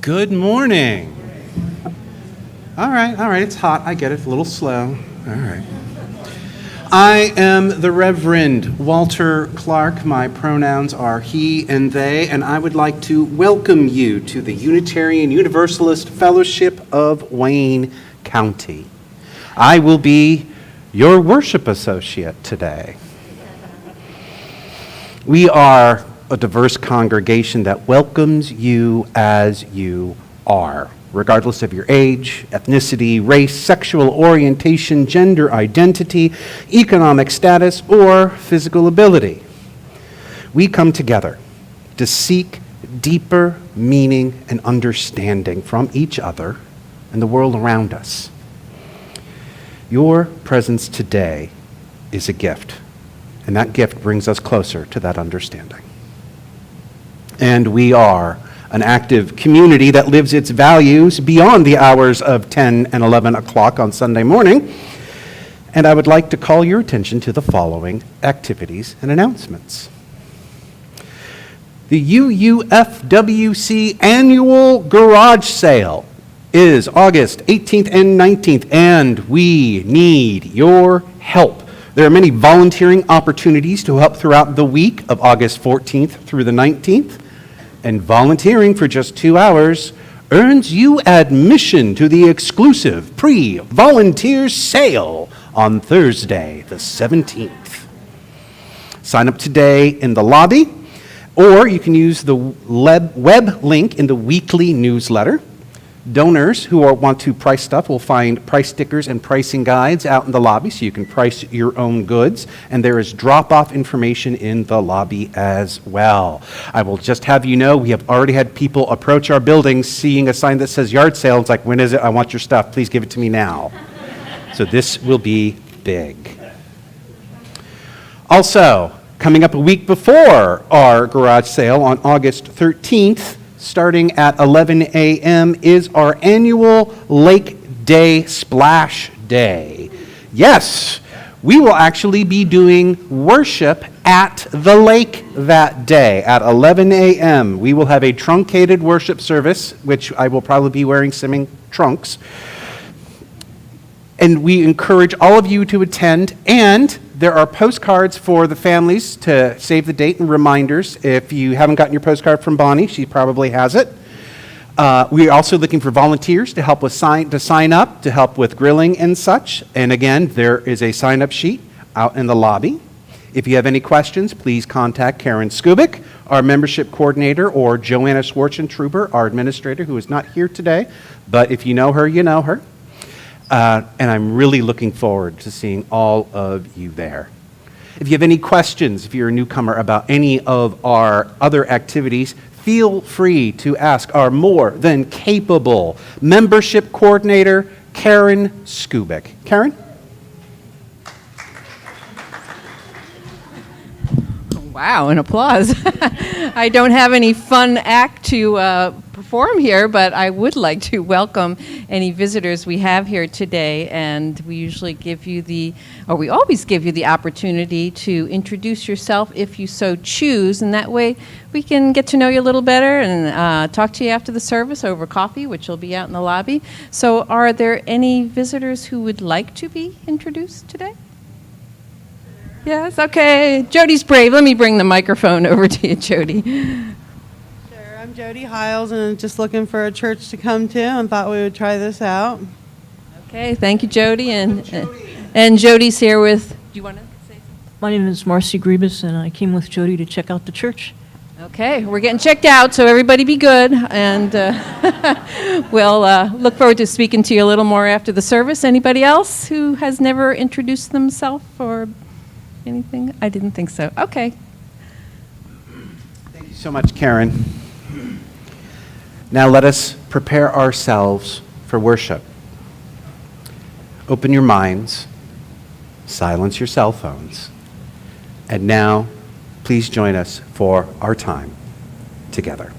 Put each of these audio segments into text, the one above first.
Good morning. All right, it's hot. I get it, a little slow. All right. I am the Reverend Walter Clark. My pronouns are he and they, and I would like to welcome you to the Unitarian Universalist Fellowship of Wayne County. I will be your worship associate today. We are a diverse congregation that welcomes you as you are, regardless of your age, ethnicity, race, sexual orientation, gender identity, economic status, or physical ability. We come together to seek deeper meaning and understanding from each other and the world around us. Your presence today is a gift, and that gift brings us closer to that understanding. And we are an active community that lives its values beyond the hours of 10 and 11 o'clock on Sunday morning. And I would like to call your attention to the following activities and announcements. The UUFWC annual garage sale is August 18th and 19th, and we need your help. There are many volunteering opportunities to help throughout the week of August 14th through the 19th. And volunteering for just 2 hours earns you admission to the exclusive pre-volunteer sale on Thursday, the 17th. Sign up today in the lobby, or you can use the web link in the weekly newsletter. Donors who want to price stuff will find price stickers and pricing guides out in the lobby so you can price your own goods, and there is drop-off information in the lobby as well. I will just have you know, we have already had people approach our building seeing a sign that says yard sale. It's like, when is it? I want your stuff. Please give it to me now. So this will be big. Also, coming up a week before our garage sale on August 13th, starting at 11 a.m. is our annual Lake Day Splash Day. Yes, we will actually be doing worship at the lake that day at 11 a.m. We will have a truncated worship service, which I will probably be wearing swimming trunks. And we encourage all of you to attend, and there are postcards for the families to save the date and reminders. If you haven't gotten your postcard from Bonnie, she probably has it. We're also looking for volunteers to help with sign up, to help with grilling and such. And again, there is a sign-up sheet out in the lobby. If you have any questions, please contact Karen Skubik, our membership coordinator, or Joanna Schwartzentruber, our administrator, who is not here today. But if you know her, you know her. And I'm really looking forward to seeing all of you there. If you have any questions, if you're a newcomer, about any of our other activities, feel free to ask our more than capable membership coordinator, Karen Skubik. Karen? Wow, an applause. I don't have any fun act to perform here, but I would like to welcome any visitors we have here today, and we usually give you we always give you the opportunity to introduce yourself if you so choose, and that way we can get to know you a little better and talk to you after the service over coffee, which will be out in the lobby. So are there any visitors who would like to be introduced today? Yes, okay. Jody's brave. Let me bring the microphone over to you, Jody. Sure, I'm Jody Hiles, and just looking for a church to come to, and thought we would try this out. Okay, thank you, Jody. And Jody's here with, do you want to say something? My name is Marcy Grebus, and I came with Jody to check out the church. Okay, we're getting checked out, so everybody be good, and we'll look forward to speaking to you a little more after the service. Anybody else who has never introduced themselves or anything? I didn't think so. Okay. Thank you so much, Karen. Now let us prepare ourselves for worship. Open your minds, silence your cell phones, and now please join us for our time together.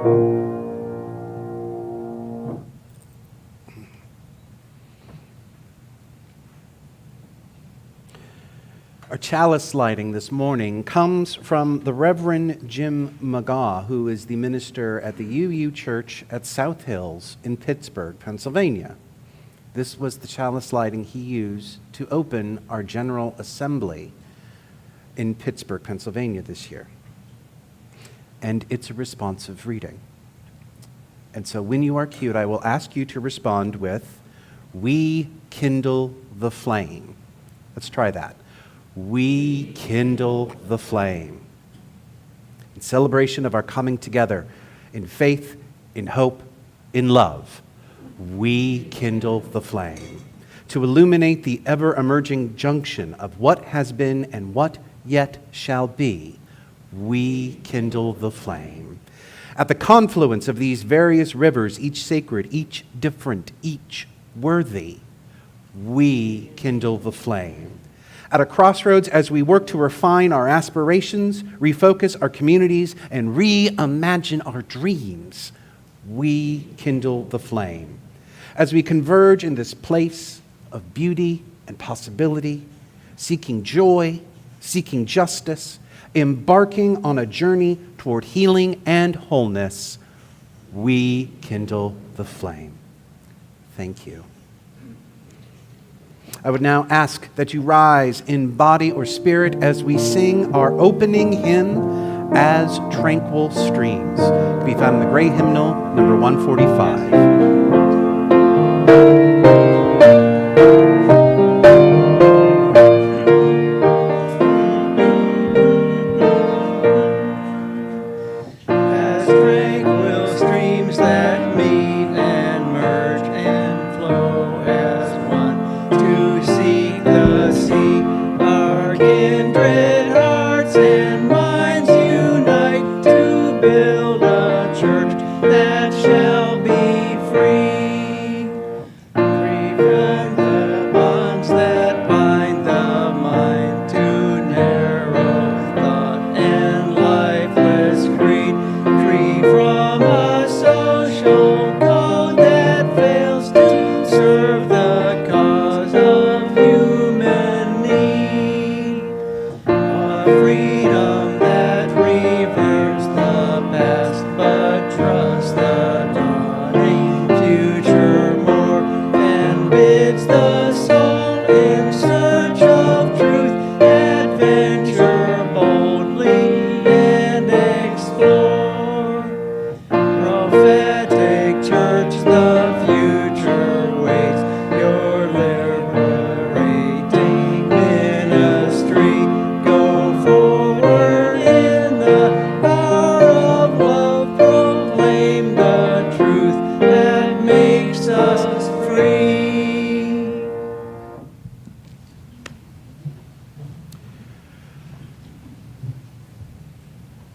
Our chalice lighting this morning comes from the Reverend Jim McGaw, who is the minister at the UU Church at South Hills in Pittsburgh, Pennsylvania. This was the chalice lighting he used to open our General Assembly in Pittsburgh, Pennsylvania this year. And it's a responsive reading. And so when you are cued, I will ask you to respond with, "We kindle the flame." Let's try that. We kindle the flame. In celebration of our coming together in faith, in hope, in love, we kindle the flame to illuminate the ever-emerging junction of what has been and what yet shall be. We kindle the flame. At the confluence of these various rivers, each sacred, each different, each worthy, we kindle the flame. At a crossroads, as we work to refine our aspirations, refocus our communities, and reimagine our dreams, we kindle the flame. As we converge in this place of beauty and possibility, seeking joy, seeking justice, embarking on a journey toward healing and wholeness, we kindle the flame. Thank you. I would now ask that you rise in body or spirit as we sing our opening hymn, As Tranquil Streams, to be found in the gray hymnal, number 145.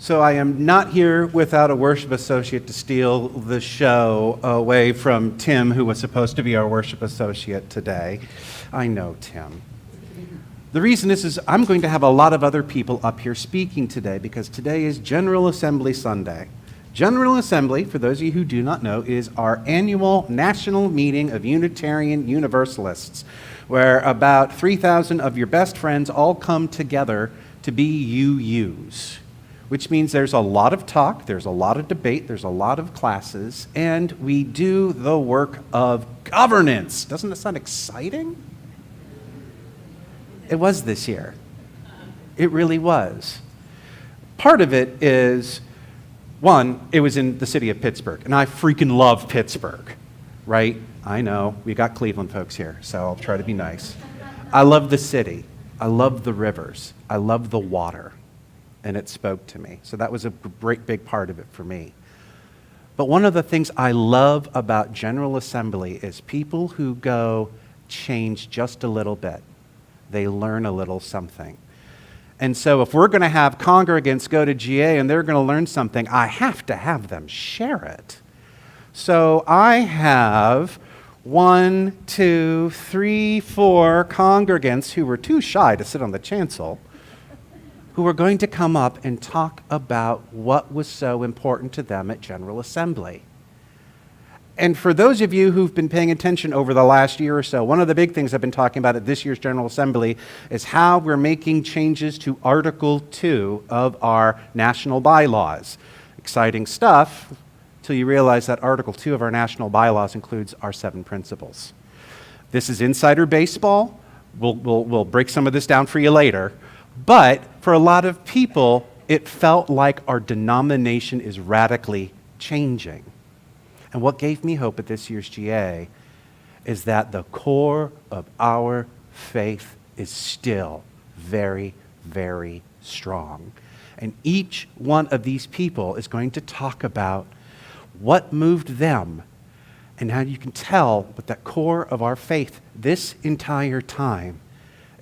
So I am not here without a worship associate to steal the show away from Tim, who was supposed to be our worship associate today. I know, Tim. The reason is I'm going to have a lot of other people up here speaking today because today is General Assembly Sunday. General Assembly, for those of you who do not know, is our annual national meeting of Unitarian Universalists, where about 3,000 of your best friends all come together to be UUs. Which means there's a lot of talk, there's a lot of debate, there's a lot of classes, and we do the work of governance. Doesn't that sound exciting? It was this year. It really was. Part of it is, one, it was in the city of Pittsburgh, and I freaking love Pittsburgh, right? I know, we got Cleveland folks here, so I'll try to be nice. I love the city. I love the rivers. I love the water. And it spoke to me. So that was a great big part of it for me. But one of the things I love about General Assembly is people who go change just a little bit. They learn a little something. And so if we're going to have congregants go to GA and they're going to learn something, I have to have them share it. So I have 1, 2, 3, 4 congregants who were too shy to sit on the chancel, who are going to come up and talk about what was so important to them at General Assembly. And for those of you who've been paying attention over the last year or so, one of the big things I've been talking about at this year's General Assembly is how we're making changes to Article 2 of our national bylaws. Exciting stuff, till you realize that Article 2 of our national bylaws includes our 7 principles. This is insider baseball. We'll break some of this down for you later. But for a lot of people, it felt like our denomination is radically changing. And what gave me hope at this year's GA is that the core of our faith is still very, very strong. And each one of these people is going to talk about what moved them and how you can tell with that core of our faith this entire time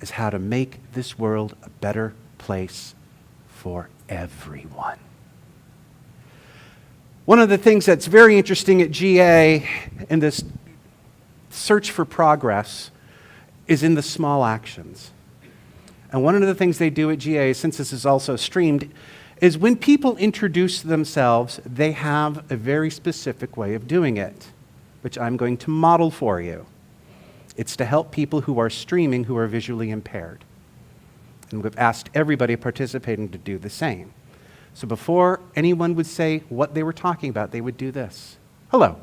is how to make this world a better place for everyone. One of the things that's very interesting at GA in this search for progress is in the small actions. And one of the things they do at GA, since this is also streamed, is when people introduce themselves, they have a very specific way of doing it, which I'm going to model for you. It's to help people who are streaming who are visually impaired. And we've asked everybody participating to do the same. So before anyone would say what they were talking about, they would do this. Hello,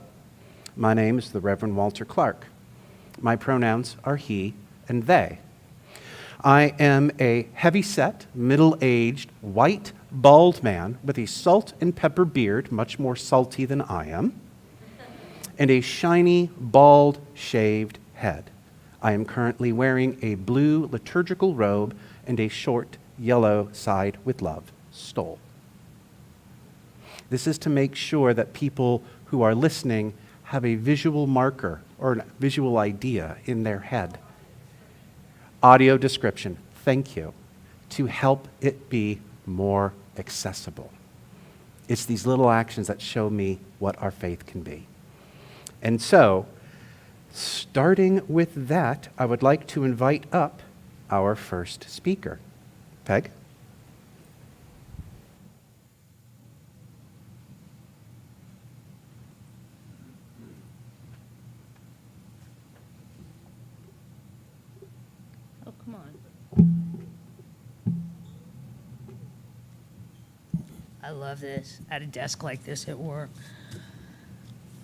my name is the Reverend Walter Clark. My pronouns are he and they. I am a heavy-set, middle-aged, white, bald man with a salt and pepper beard, much more salty than I am, and a shiny, bald, shaved head. I am currently wearing a blue liturgical robe and a short, yellow side with love stole. This is to make sure that people who are listening have a visual marker or a visual idea in their head. Audio description, thank you, to help it be more accessible. It's these little actions that show me what our faith can be. And so, starting with that, I would like to invite up our first speaker. Peg? Oh, come on. I love this, at a desk like this at work.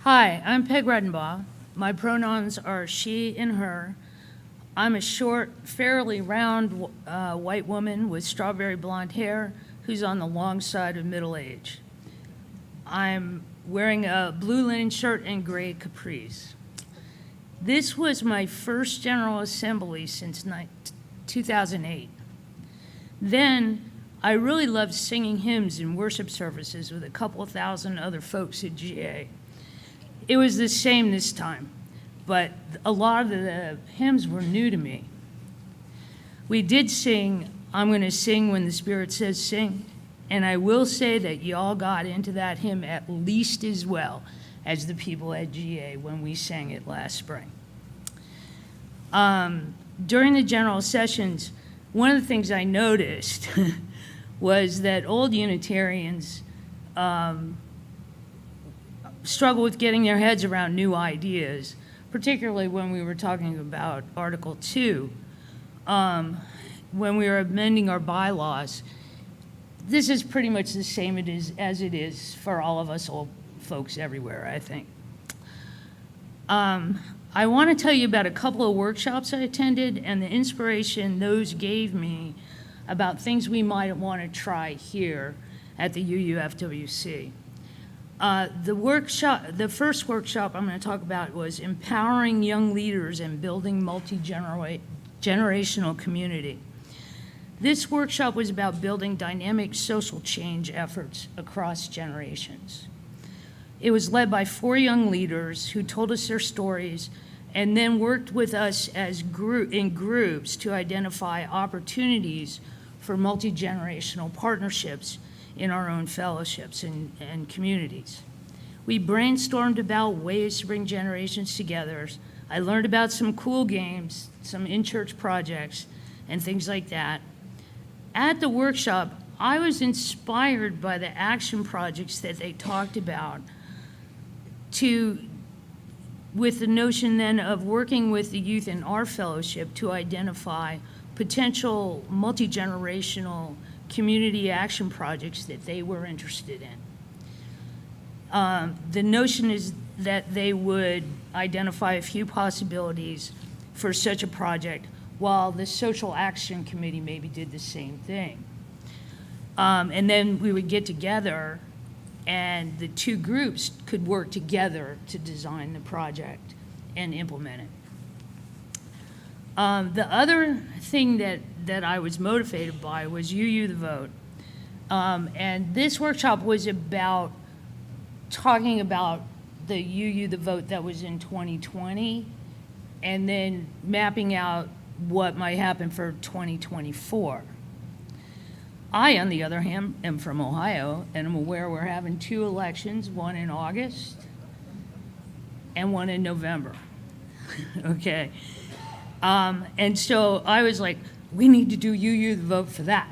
Hi, I'm Peg Redinbaugh. My pronouns are she and her. I'm a short, fairly round white woman with strawberry blonde hair who's on the long side of middle age. I'm wearing a blue linen shirt and gray capris. This was my first General Assembly since 2008. Then I really loved singing hymns in worship services with a couple thousand other folks at GA. It was the same this time, but a lot of the hymns were new to me. We did sing, I'm going to sing when the Spirit says sing, and I will say that y'all got into that hymn at least as well as the people at GA when we sang it last spring. During the general sessions, one of the things I noticed was that old Unitarians struggle with getting their heads around new ideas, particularly when we were talking about Article 2. When we were amending our bylaws, this is pretty much the same as it is for all of us old folks everywhere, I think. I want to tell you about a couple of workshops I attended and the inspiration those gave me about things we might want to try here at the UUFWC. The first workshop I'm going to talk about was empowering young leaders and building multi-generational community. This workshop was about building dynamic social change efforts across generations. It was led by 4 young leaders who told us their stories and then worked with us as in groups to identify opportunities for multi-generational partnerships in our own fellowships and communities. We brainstormed about ways to bring generations together. I learned about some cool games, some in-church projects, and things like that. at the workshop, I was inspired by the action projects that they talked about with the notion then of working with the youth in our fellowship to identify potential multi-generational community action projects that they were interested in. The notion is that they would identify a few possibilities for such a project, while the Social Action Committee maybe did the same thing. And then we would get together and the two groups could work together to design the project and implement it. The other thing that I was motivated by was UU the Vote. And this workshop was about talking about the UU the Vote that was in 2020 and then mapping out what might happen for 2024. I, on the other hand, am from Ohio, and I'm aware we're having two elections, one in August and one in November. Okay. And so I was like, we need to do UU the Vote for that.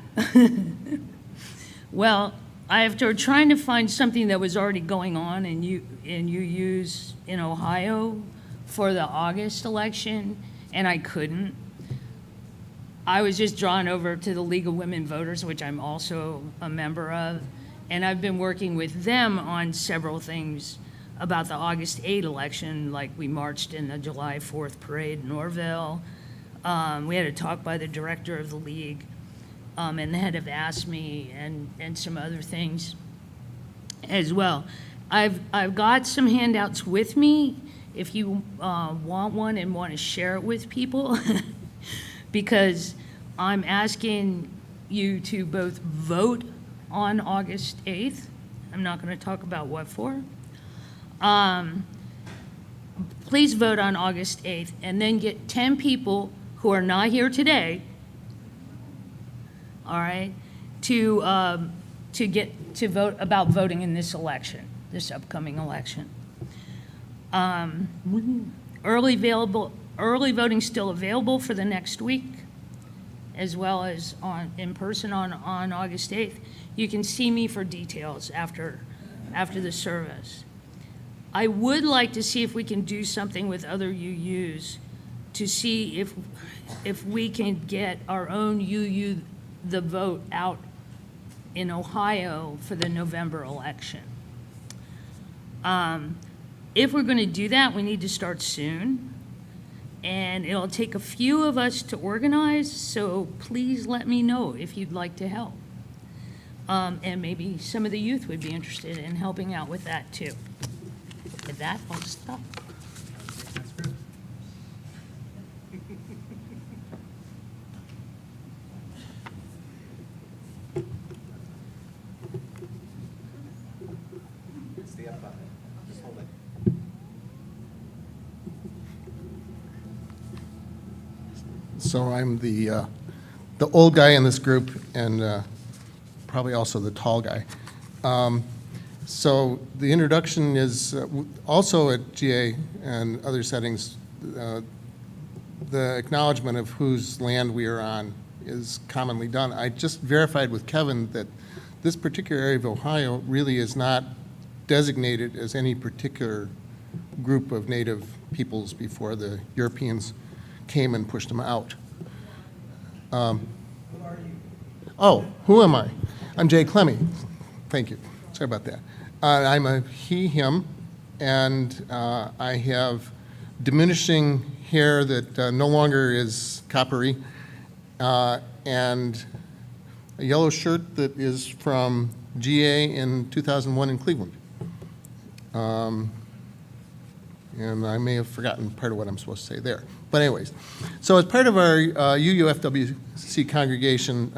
Well, after trying to find something that was already going on in UUs in Ohio for the August election, and I couldn't, I was just drawn over to the League of Women Voters, which I'm also a member of, and I've been working with them on several things about the August 8 election, like we marched in the July 4th parade in Orville. We had a talk by the director of the league, and the head of ASME and some other things as well. I've got some handouts with me if you want one and want to share it with people. Because I'm asking you to both vote on August 8th. I'm not going to talk about what for. Please vote on August 8th and then get 10 people who are not here today, all right, to vote about voting in this election, this upcoming election. Early voting still available for the next week, as well as in person on August 8th. You can see me for details after the service. I would like to see if we can do something with other UUs to see if we can get our own UU the Vote out in Ohio for the November election. If we're going to do that, we need to start soon. And it'll take a few of us to organize, so please let me know if you'd like to help. And maybe some of the youth would be interested in helping out with that too. With that, I'll stop. So I'm the old guy in this group and probably also the tall guy. So the introduction is also at GA and other settings, the acknowledgement of whose land we are on is commonly done. I just verified with Kevin that this particular area of Ohio really is not designated as any particular group of native peoples before the Europeans came and pushed them out. Oh, who am I? I'm Jay Klemme. Thank you. Sorry about that. I'm a he, him, and I have diminishing hair that no longer is coppery, and a yellow shirt that is from GA in 2001 in Cleveland. And I may have forgotten part of what I'm supposed to say there. But anyways, so as part of our UUFWC congregation,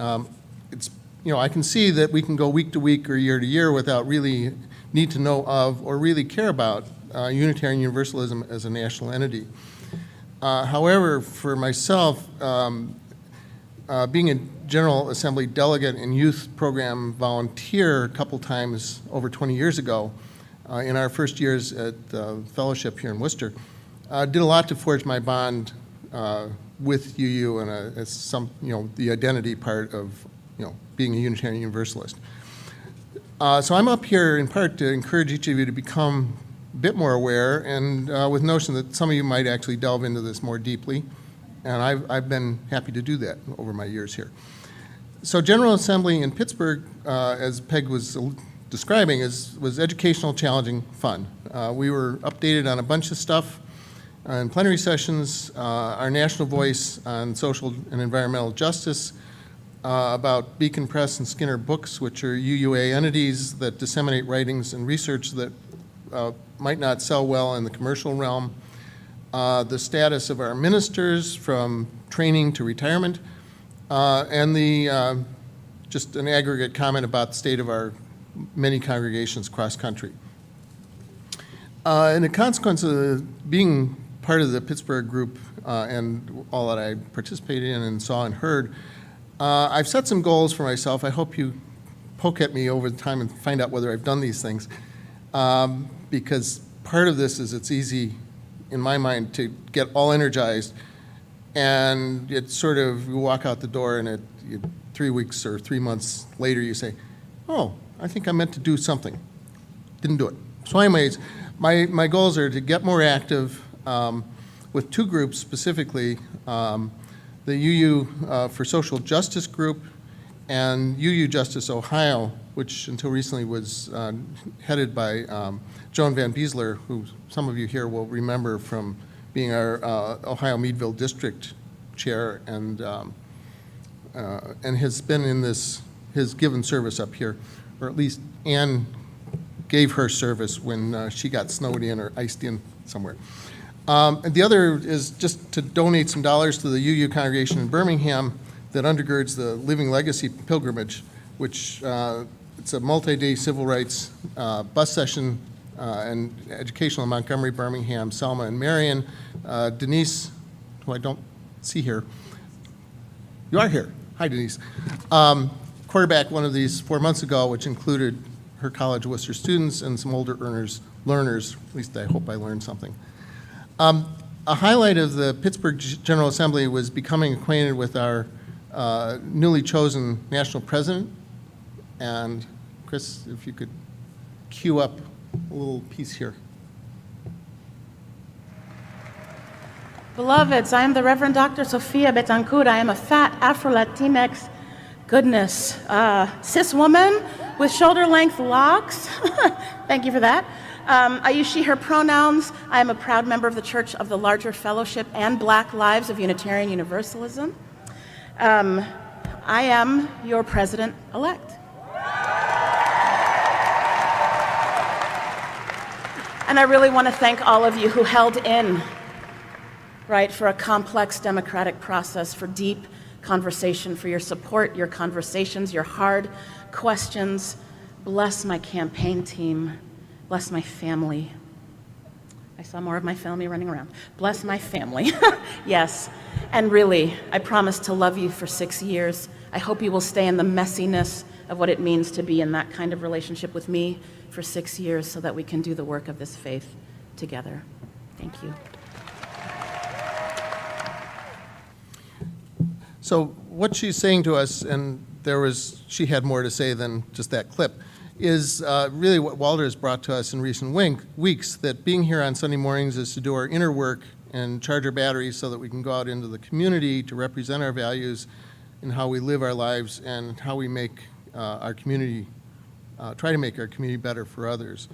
it's, I can see that we can go week to week or year to year without really need to know of or really care about Unitarian Universalism as a national entity. However, for myself, being a General Assembly delegate and youth program volunteer a couple times over 20 years ago, in our first years at fellowship here in Worcester, did a lot to forge my bond with UU and the identity part of being a Unitarian Universalist. So I'm up here in part to encourage each of you to become a bit more aware, and with the notion that some of you might actually delve into this more deeply, and I've been happy to do that over my years here. So General Assembly in Pittsburgh, as Peg was describing, was educational, challenging, fun. We were updated on a bunch of stuff in plenary sessions, our national voice on social and environmental justice, about Beacon Press and Skinner Books, which are UUA entities that disseminate writings and research that might not sell well in the commercial realm, the status of our ministers from training to retirement, and just an aggregate comment about the state of our many congregations across country. And the consequence of being part of the Pittsburgh group and all that I participated in and saw and heard, I've set some goals for myself. I hope you poke at me over the time and find out whether I've done these things, because part of this is it's easy, in my mind, to get all energized, and it's sort of, you walk out the door and 3 weeks or 3 months later you say, oh, I think I meant to do something. Didn't do it. So anyways, my goals are to get more active with two groups specifically, the UU for Social Justice group and UU Justice Ohio, which until recently was headed by Joan Van Beesler, who some of you here will remember from being our Ohio Meadville District Chair, and has been in this, has given service up here, or at least Ann gave her service when she got snowed in or iced in somewhere. And the other is just to donate some dollars to the UU congregation in Birmingham that undergirds the Living Legacy pilgrimage, which it's a multi-day civil rights bus session and educational in Montgomery, Birmingham, Selma, and Marion. Denise, who I don't see here. You are here. Hi, Denise. Quarterback one of these 4 months ago, which included her College of Worcester students and some older learners. At least I hope I learned something. A highlight of the Pittsburgh General Assembly was becoming acquainted with our newly chosen national president. And Chris, if you could cue up a little piece here. Beloveds, I am the Reverend Dr. Sofia Betancourt. I am a fat Afro-Latinx, goodness, cis woman with shoulder-length locks. Thank you for that. I use she, her pronouns. I am a proud member of the Church of the Larger Fellowship and Black Lives of Unitarian Universalism. I am your president-elect. And I really want to thank all of you who held in, right, for a complex democratic process, for deep conversation, for your support, your conversations, your hard questions. Bless my campaign team. Bless my family. I saw more of my family running around. Bless my family. Yes. And really, I promise to love you for 6 years. I hope you will stay in the messiness of what it means to be in that kind of relationship with me for 6 years so that we can do the work of this faith together. Thank you. So what she's saying to us, and she had more to say than just that clip, is really what Walter has brought to us in recent weeks, that being here on Sunday mornings is to do our inner work and charge our batteries so that we can go out into the community to represent our values and how we live our lives and how we make our community, try to make our community better for others.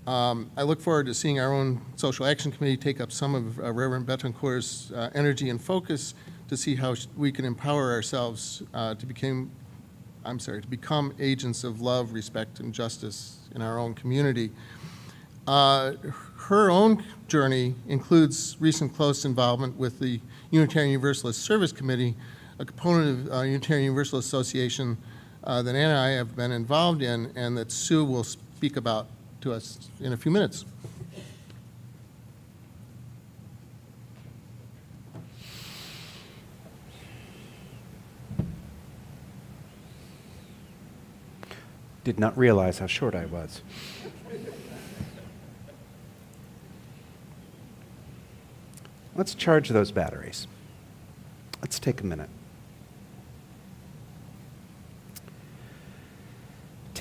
I look forward to seeing our own Social Action Committee take up some of Reverend Betancourt's energy and focus to see how we can empower ourselves to become agents of love, respect, and justice in our own community. Her own journey includes recent close involvement with the Unitarian Universalist Service Committee, a component of Unitarian Universalist Association that Ann and I have been involved in, and that Sue will speak about to us in a few minutes. Did not realize how short I was. Let's charge those batteries. Let's take a minute.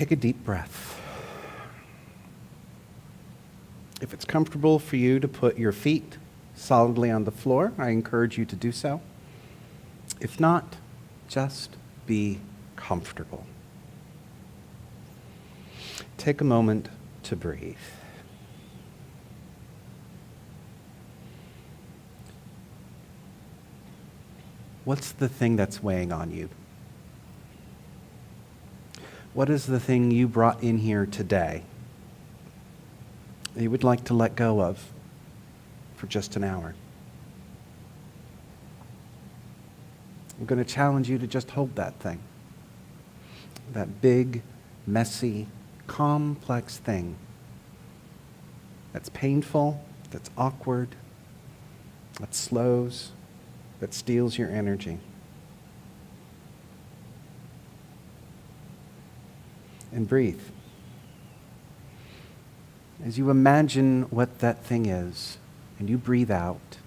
Take a deep breath. If it's comfortable for you to put your feet solidly on the floor, I encourage you to do so. If not, just be comfortable. Take a moment to breathe. What's the thing that's weighing on you? What is the thing you brought in here today that you would like to let go of for just an hour? I'm going to challenge you to just hold that thing. That big, messy, complex thing that's painful, that's awkward, that slows, that steals your energy. And breathe. As you imagine what that thing is, and you breathe out,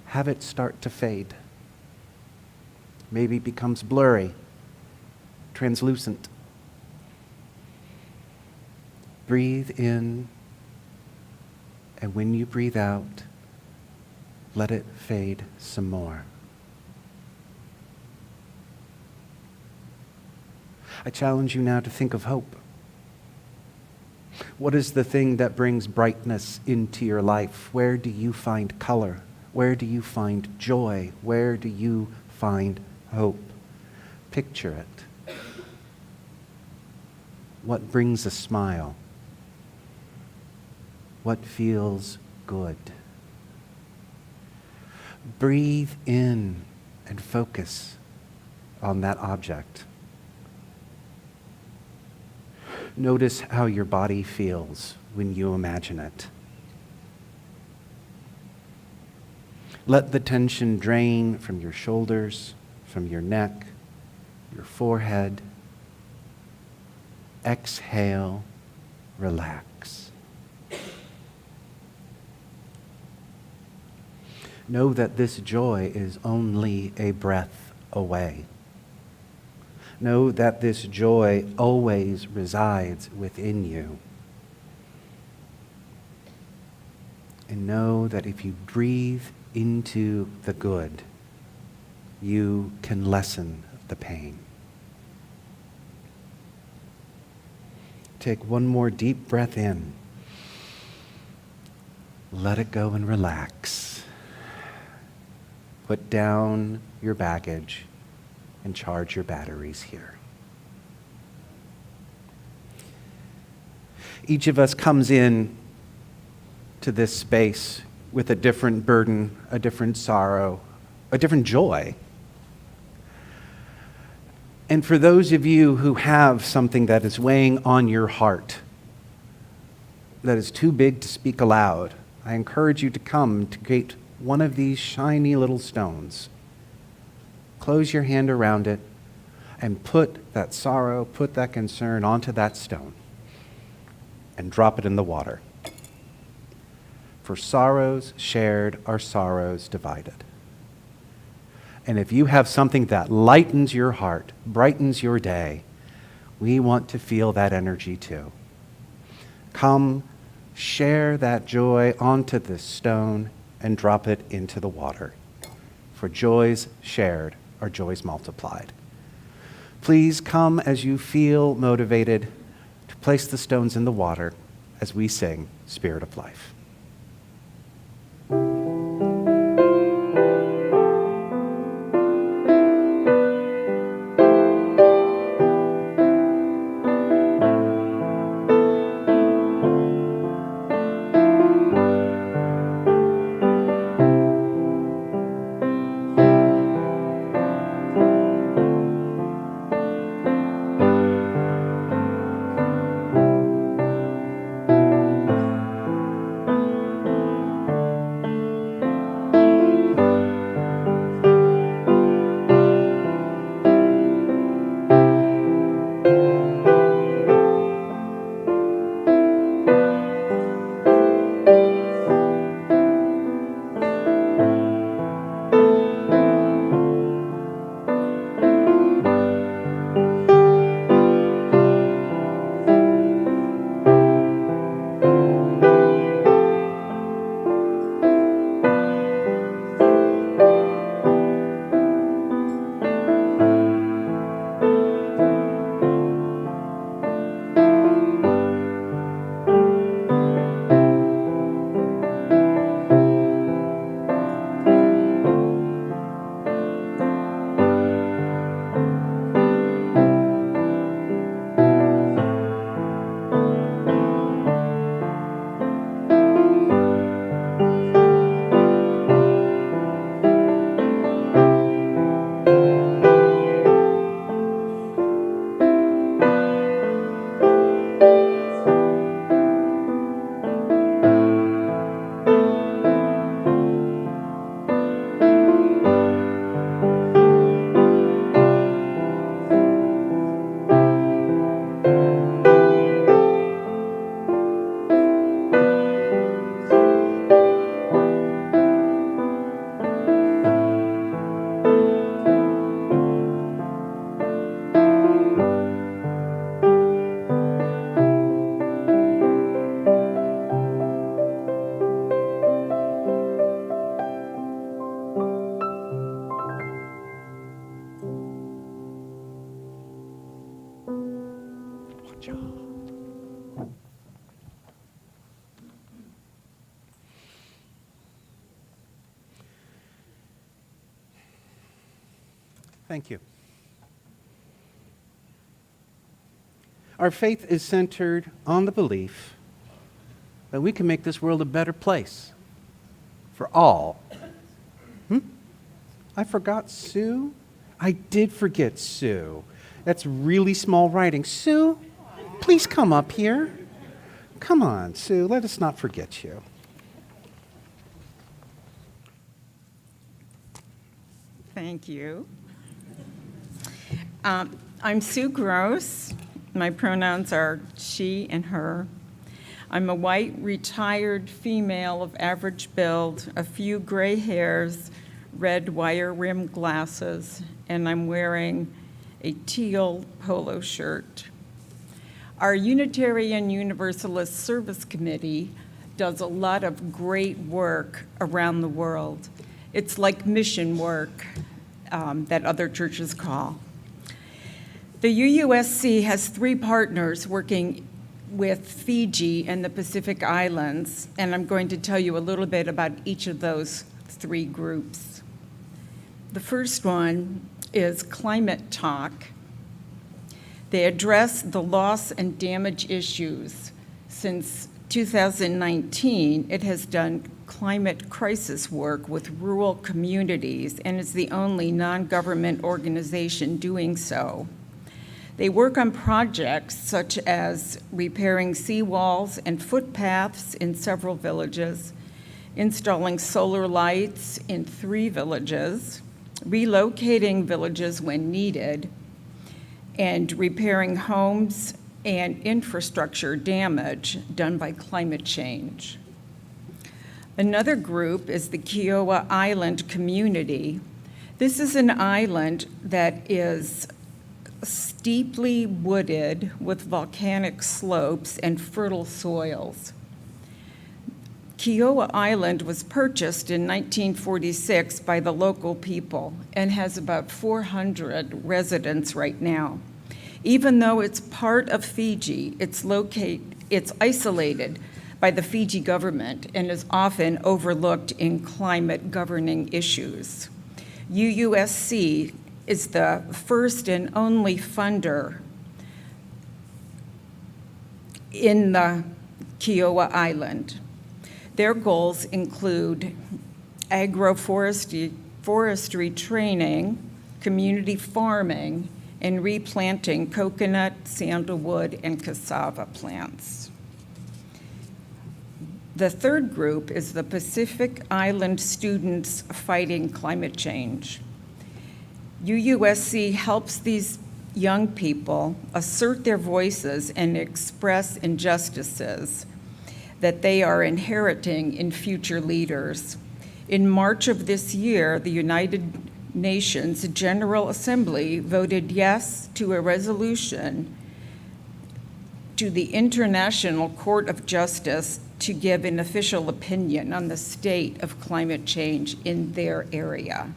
have it start to fade. Maybe it becomes blurry, translucent. Breathe in, and when you breathe out, let it fade some more. I challenge you now to think of hope. What is the thing that brings brightness into your life? Where do you find color? Where do you find joy? Where do you find hope? Picture it. What brings a smile? What feels good? Breathe in and focus on that object. Notice how your body feels when you imagine it. Let the tension drain from your shoulders, from your neck, your forehead. Exhale, relax. Know that this joy is only a breath away. Know that this joy always resides within you. And know that if you breathe into the good, you can lessen the pain. Take one more deep breath in. Let it go and relax. Put down your baggage and charge your batteries here. Each of us comes in to this space with a different burden, a different sorrow, a different joy. And for those of you who have something that is weighing on your heart, that is too big to speak aloud, I encourage you to come to get one of these shiny little stones. Close your hand around it and put that sorrow, put that concern onto that stone and drop it in the water. For sorrows shared are sorrows divided. And if you have something that lightens your heart, brightens your day, we want to feel that energy too. Come, share that joy onto this stone and drop it into the water. For joys shared are joys multiplied. Please come as you feel motivated to place the stones in the water as we sing Spirit of Life. Thank you. Our faith is centered on the belief that we can make this world a better place for all. I forgot Sue? I did forget Sue. That's really small writing. Sue, please come up here. Come on, Sue, let us not forget you. Thank you. I'm Sue Gross. My pronouns are she and her. I'm a white, retired female of average build, a few gray hairs, red wire-rimmed glasses, and I'm wearing a teal polo shirt. Our Unitarian Universalist Service Committee does a lot of great work around the world. It's like mission work that other churches call. The UUSC has 3 partners working with Fiji and the Pacific Islands, and I'm going to tell you a little bit about each of those 3 groups. The first one is Climate Talk. They address the loss and damage issues. Since 2019, it has done climate crisis work with rural communities and is the only non-government organization doing so. They work on projects such as repairing seawalls and footpaths in several villages, installing solar lights in 3 villages, relocating villages when needed, and repairing homes and infrastructure damage done by climate change. Another group is the Kiowa Island community. This is an island that is steeply wooded with volcanic slopes and fertile soils. Kiowa Island was purchased in 1946 by the local people and has about 400 residents right now. Even though it's part of Fiji, it's isolated by the Fiji government and is often overlooked in climate governing issues. UUSC is the first and only funder in the Kiowa Island. Their goals include agroforestry training, community farming, and replanting coconut, sandalwood, and cassava plants. The third group is the Pacific Island Students Fighting Climate Change. UUSC helps these young people assert their voices and express injustices that they are inheriting in future leaders. In March of this year, the United Nations General Assembly voted yes to a resolution to the International Court of Justice to give an official opinion on the state of climate change in their area.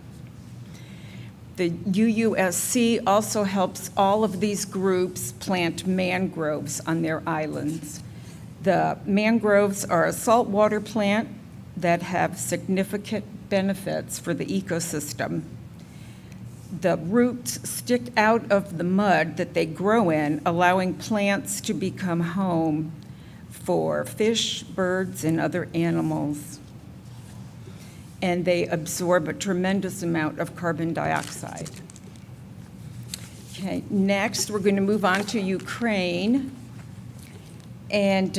The UUSC also helps all of these groups plant mangroves on their islands. The mangroves are a saltwater plant that have significant benefits for the ecosystem. The roots stick out of the mud that they grow in, allowing plants to become home for fish, birds, and other animals. And they absorb a tremendous amount of carbon dioxide. Okay, next we're going to move on to Ukraine. And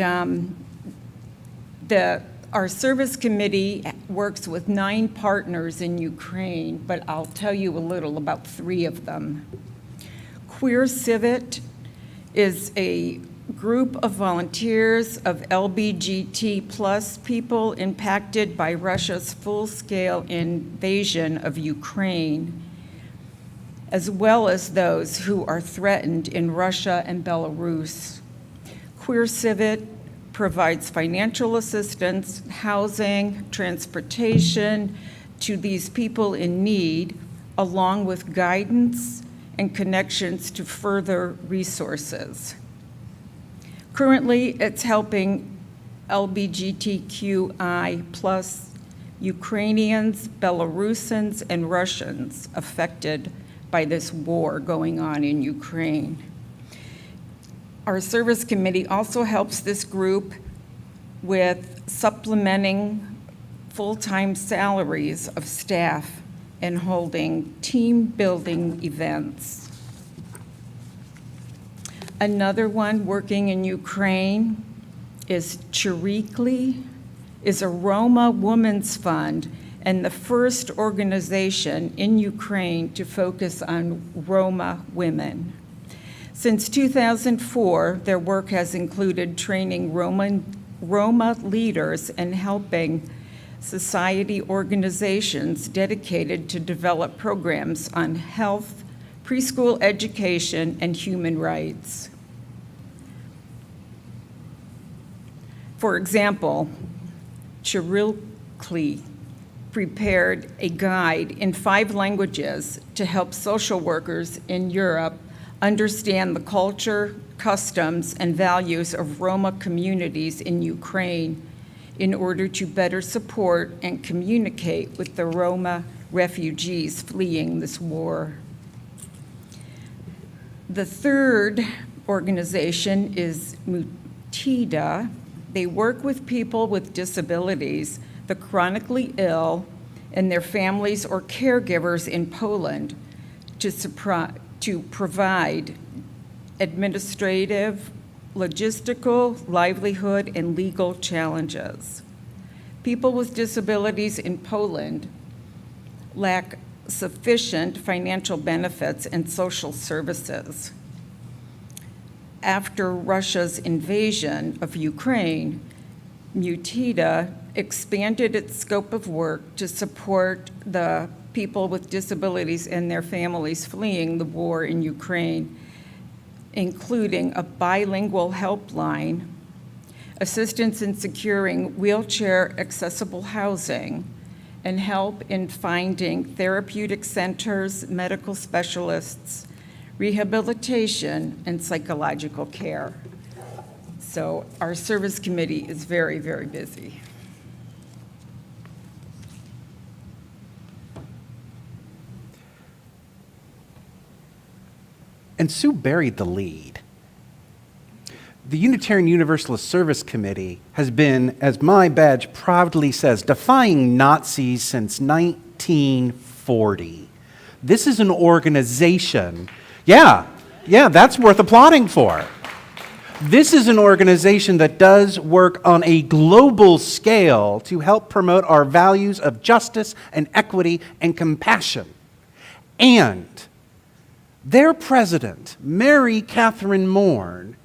our service committee works with 9 partners in Ukraine, but I'll tell you a little about 3 of them. Queer Civet is a group of volunteers of LBGT plus people impacted by Russia's full-scale invasion of Ukraine, as well as those who are threatened in Russia and Belarus. Queer Civet provides financial assistance, housing, transportation to these people in need, along with guidance and connections to further resources. Currently, it's helping LGBTQI plus Ukrainians, Belarusians, and Russians affected by this war going on in Ukraine. Our service committee also helps this group with supplementing full-time salaries of staff and holding team-building events. Another one working in Ukraine is Chirikli, is a Roma Women's Fund and the first organization in Ukraine to focus on Roma women. Since 2004, their work has included training Roma leaders and helping society organizations dedicated to develop programs on health, preschool education, and human rights. For example, Chirikli prepared a guide in 5 languages to help social workers in Europe understand the culture, customs, and values of Roma communities in Ukraine in order to better support and communicate with the Roma refugees fleeing this war. The third organization is Mutida. They work with people with disabilities, the chronically ill, and their families or caregivers in Poland to provide administrative, logistical, livelihood, and legal challenges. People with disabilities in Poland lack sufficient financial benefits and social services. After Russia's invasion of Ukraine, Mutida expanded its scope of work to support the people with disabilities and their families fleeing the war in Ukraine, including a bilingual helpline, assistance in securing wheelchair-accessible housing, and help in finding therapeutic centers, medical specialists, rehabilitation, and psychological care. So our service committee is very, very busy. And Sue buried the lead. The Unitarian Universalist Service Committee has been, as my badge proudly says, defying Nazis since 1940. This is an organization, yeah, that's worth applauding for. This is an organization that does work on a global scale to help promote our values of justice and equity and compassion. And their president, Mary Catherine Moore,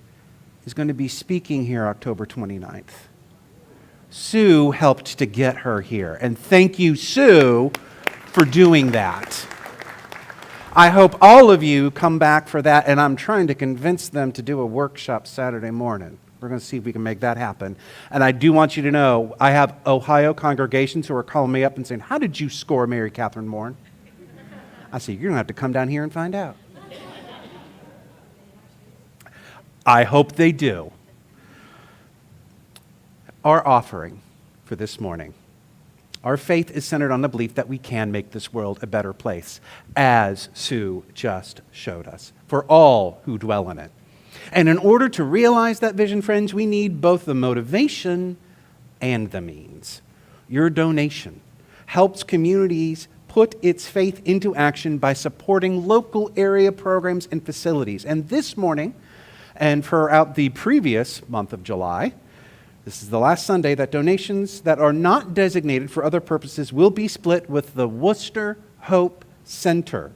is going to be speaking here October 29th. Sue helped to get her here, and thank you, Sue, for doing that. I hope all of you come back for that, and I'm trying to convince them to do a workshop Saturday morning. We're going to see if we can make that happen. And I do want you to know, I have Ohio congregations who are calling me up and saying, how did you score Mary Catherine Moore? I said, you're going to have to come down here and find out. I hope they do. Our offering for this morning. Our faith is centered on the belief that we can make this world a better place, as Sue just showed us, for all who dwell in it. And in order to realize that vision, friends, we need both the motivation and the means. Your donation helps communities put its faith into action by supporting local area programs and facilities. And this morning, and throughout the previous month of July, this is the last Sunday that donations that are not designated for other purposes will be split with the Worcester Hope Center,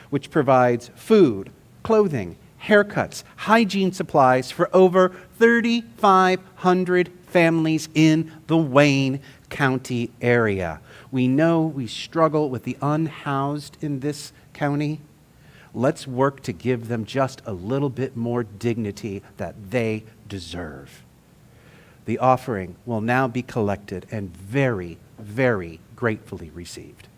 which provides food, clothing, haircuts, hygiene supplies for over 3,500 families in the Wayne County area. We know we struggle with the unhoused in this county. Let's work to give them just a little bit more dignity that they deserve. The offering will now be collected and very, very gratefully received.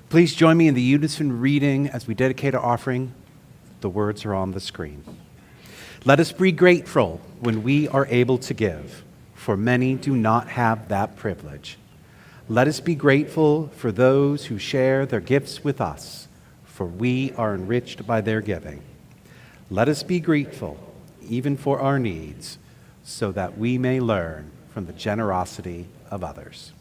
Please join me in the unison reading as we dedicate our offering. The words are on the screen. Let us be grateful when we are able to give, for many do not have that privilege. Let us be grateful for those who share their gifts with us, for we are enriched by their giving. Let us be grateful even for our needs, so that we may learn from the generosity of others.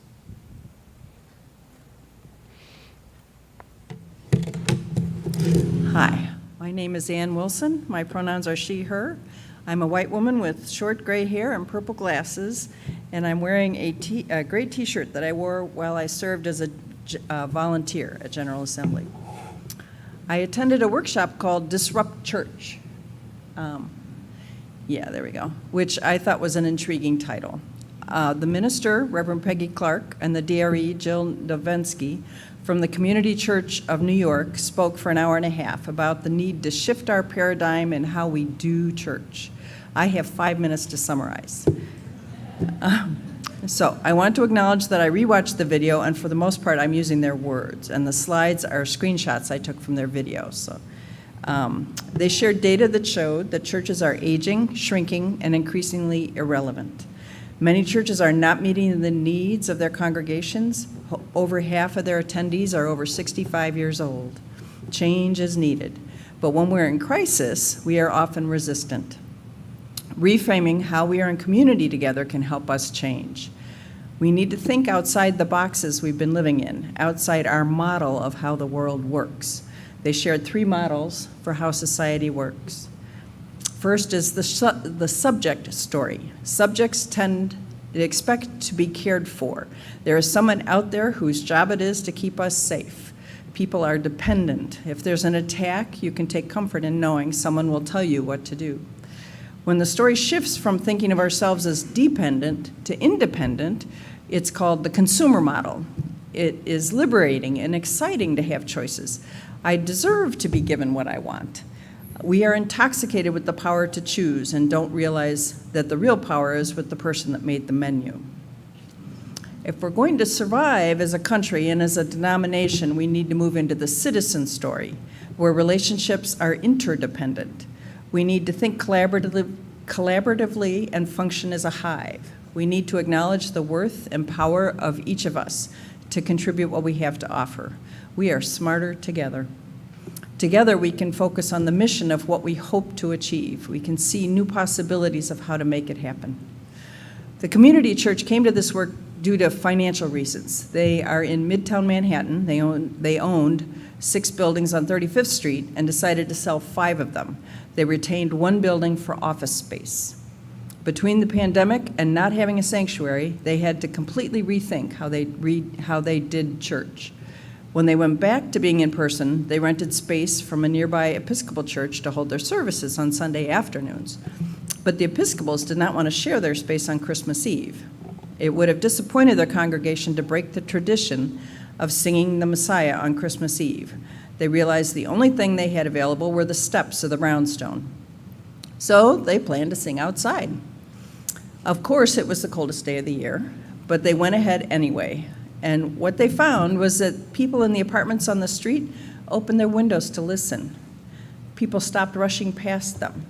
Hi, my name is Ann Wilson. My pronouns are she, her. I'm a white woman with short gray hair and purple glasses, and I'm wearing a gray t-shirt that I wore while I served as a volunteer at General Assembly. I attended a workshop called Disrupt Church. There we go, which I thought was an intriguing title. The minister, Reverend Peggy Clark, and the DRE, Jill Novensky, from the Community Church of New York, spoke for an hour and a half about the need to shift our paradigm in how we do church. I have 5 minutes to summarize. So I want to acknowledge that I rewatched the video, and for the most part, I'm using their words, and the slides are screenshots I took from their videos. So, they shared data that showed that churches are aging, shrinking, and increasingly irrelevant. Many churches are not meeting the needs of their congregations. Over half of their attendees are over 65 years old. Change is needed. But when we're in crisis, we are often resistant. Reframing how we are in community together can help us change. We need to think outside the boxes we've been living in, outside our model of how the world works. They shared 3 models for how society works. First is the subject story. Subjects tend to expect to be cared for. There is someone out there whose job it is to keep us safe. People are dependent. If there's an attack, you can take comfort in knowing someone will tell you what to do. When the story shifts from thinking of ourselves as dependent to independent, it's called the consumer model. It is liberating and exciting to have choices. I deserve to be given what I want. We are intoxicated with the power to choose and don't realize that the real power is with the person that made the menu. If we're going to survive as a country and as a denomination, we need to move into the citizen story, where relationships are interdependent. We need to think collaboratively and function as a hive. We need to acknowledge the worth and power of each of us to contribute what we have to offer. We are smarter together. Together, we can focus on the mission of what we hope to achieve. We can see new possibilities of how to make it happen. The community church came to this work due to financial reasons. They are in Midtown Manhattan. They owned 6 buildings on 35th Street and decided to sell 5 of them. They retained 1 building for office space. Between the pandemic and not having a sanctuary, they had to completely rethink how they did church. When they went back to being in person, they rented space from a nearby Episcopal church to hold their services on Sunday afternoons. But the Episcopals did not want to share their space on Christmas Eve. It would have disappointed their congregation to break the tradition of singing the Messiah on Christmas Eve. They realized the only thing they had available were the steps of the brownstone. So they planned to sing outside. Of course, it was the coldest day of the year, but they went ahead anyway. And what they found was that people in the apartments on the street opened their windows to listen. People stopped rushing past them.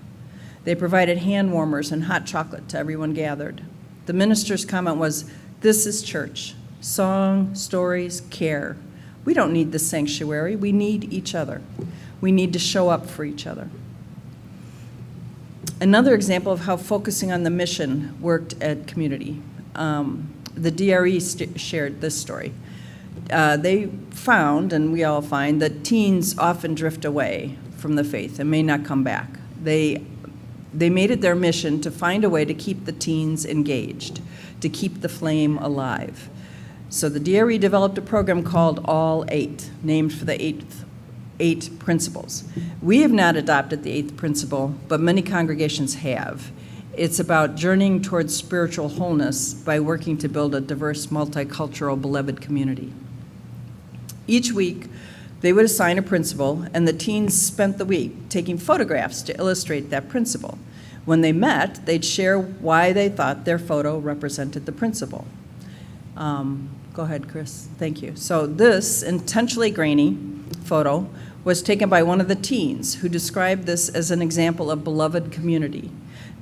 They provided hand warmers and hot chocolate to everyone gathered. The minister's comment was, "This is church. Song, stories, care. We don't need the sanctuary. We need each other. We need to show up for each other." Another example of how focusing on the mission worked at community. The DRE shared this story. They found, and we all find, that teens often drift away from the faith and may not come back. They made it their mission to find a way to keep the teens engaged, to keep the flame alive. So the DRE developed a program called All 8, named for the eight principles. We have not adopted the 8th principle, but many congregations have. It's about journeying towards spiritual wholeness by working to build a diverse, multicultural, beloved community. Each week, they would assign a principle, and the teens spent the week taking photographs to illustrate that principle. When they met, they'd share why they thought their photo represented the principle. Go ahead, Chris. Thank you. So this intentionally grainy photo was taken by one of the teens who described this as an example of beloved community.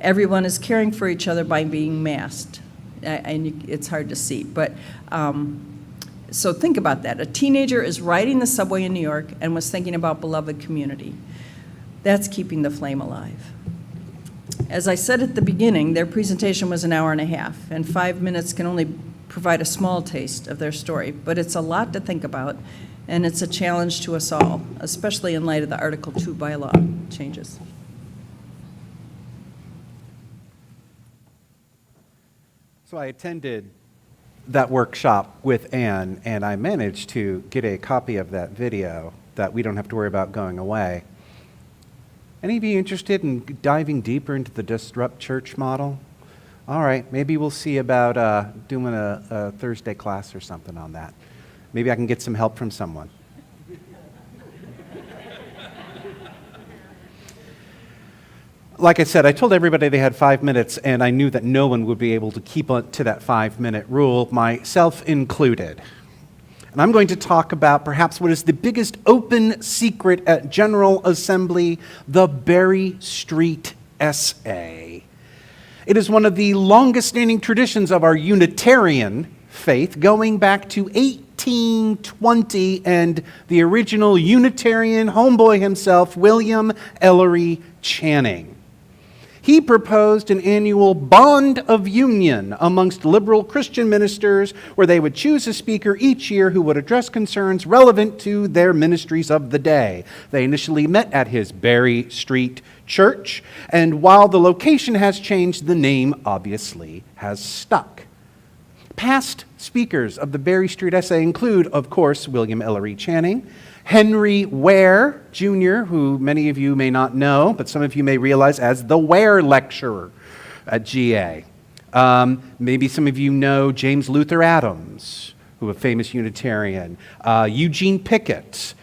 Everyone is caring for each other by being masked. And it's hard to see, but so think about that. A teenager is riding the subway in New York and was thinking about beloved community. That's keeping the flame alive. As I said at the beginning, their presentation was an hour and a half, and 5 minutes can only provide a small taste of their story, but it's a lot to think about, and it's a challenge to us all, especially in light of the Article 2 bylaw changes. So I attended that workshop with Ann, and I managed to get a copy of that video that we don't have to worry about going away. Any of you interested in diving deeper into the Disrupt Church model? All right, maybe we'll see about doing a Thursday class or something on that. Maybe I can get some help from someone. Like I said, I told everybody they had 5 minutes, and I knew that no one would be able to keep to that 5-minute rule, myself included. And I'm going to talk about perhaps what is the biggest open secret at General Assembly, the Berry Street Essay. It is one of the longest-standing traditions of our Unitarian faith, going back to 1820, and the original Unitarian homeboy himself, William Ellery Channing. He proposed an annual bond of union amongst liberal Christian ministers where they would choose a speaker each year who would address concerns relevant to their ministries of the day. They initially met at his Berry Street Church, and while the location has changed, the name obviously has stuck. Past speakers of the Berry Street Essay include, of course, William Ellery Channing, Henry Ware, Jr., who many of you may not know, but some of you may realize as the Ware Lecturer at GA. Maybe some of you know James Luther Adams, who a famous Unitarian. Eugene Pickett,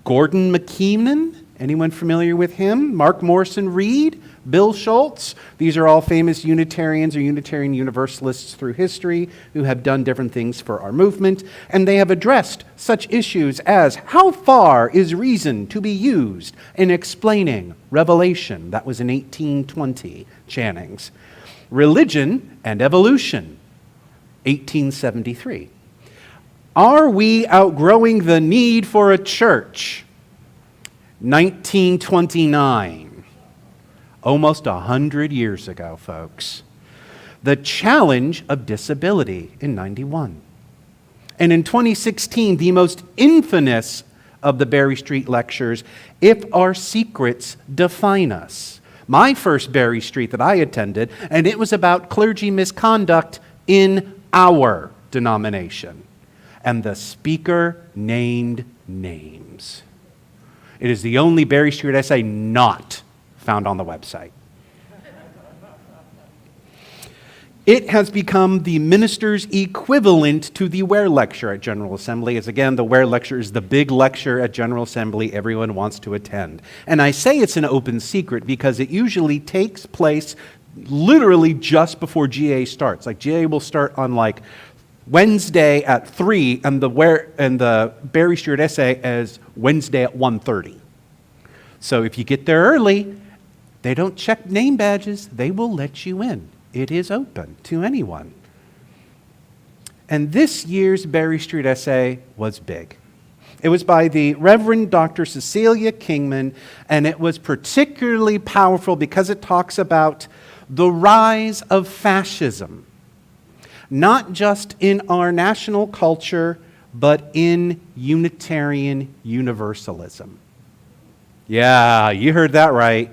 Gordon McKeeman, anyone familiar with him? Mark Morrison Reed, Bill Schultz. These are all famous Unitarians or Unitarian Universalists through history who have done different things for our movement, and they have addressed such issues as how far is reason to be used in explaining Revelation? That was in 1820, Channing's. Religion and evolution, 1873. Are we outgrowing the need for a church? 1929. Almost 100 years ago, folks. The challenge of disability in 91. And in 2016, the most infamous of the Berry Street lectures, If Our Secrets Define Us. My first Berry Street that I attended, and it was about clergy misconduct in our denomination. And the speaker named names. It is the only Berry Street essay not found on the website. It has become the minister's equivalent to the Ware Lecture at General Assembly, as again, the Ware Lecture is the big lecture at General Assembly everyone wants to attend. And I say it's an open secret because it usually takes place literally just before GA starts. Like GA will start on like Wednesday at 3 and the Berry Street essay as Wednesday at 1:30. So if you get there early, they don't check name badges. They will let you in. It is open to anyone. And this year's Berry Street essay was big. It was by the Reverend Dr. Cecilia Kingman, and it was particularly powerful because it talks about the rise of fascism, not just in our national culture, but in Unitarian Universalism. Yeah, you heard that right.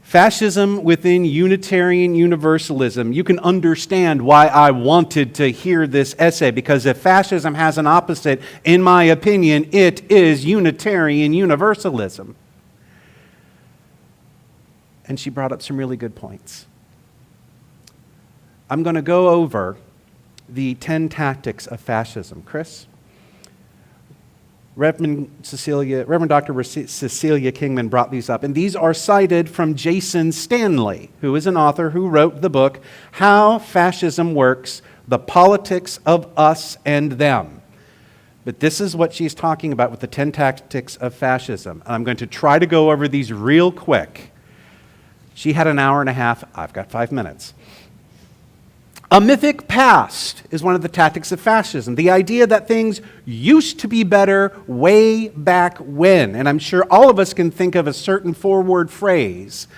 Fascism within Unitarian Universalism. You can understand why I wanted to hear this essay, because if fascism has an opposite, in my opinion, it is Unitarian Universalism. And she brought up some really good points. I'm going to go over the 10 tactics of fascism. Chris? Reverend Dr. Cecilia Kingman brought these up, and these are cited from Jason Stanley, who is an author who wrote the book, How Fascism Works, The Politics of Us and Them. But this is what she's talking about with the 10 tactics of fascism. And I'm going to try to go over these real quick. She had an hour and a half. I've got 5 minutes. A mythic past is one of the tactics of fascism. The idea that things used to be better way back when. And I'm sure all of us can think of a certain four-word phrase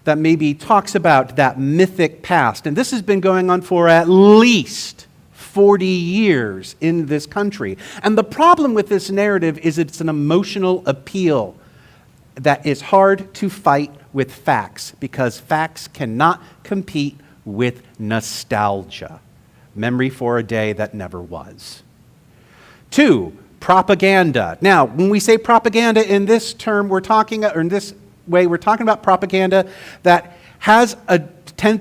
that maybe talks about that mythic past. And this has been going on for at least 40 years in this country. And the problem with this narrative is it's an emotional appeal that is hard to fight with facts, because facts cannot compete with nostalgia, memory for a day that never was. 2, propaganda. Now, when we say propaganda in this term, we're talking about propaganda that has a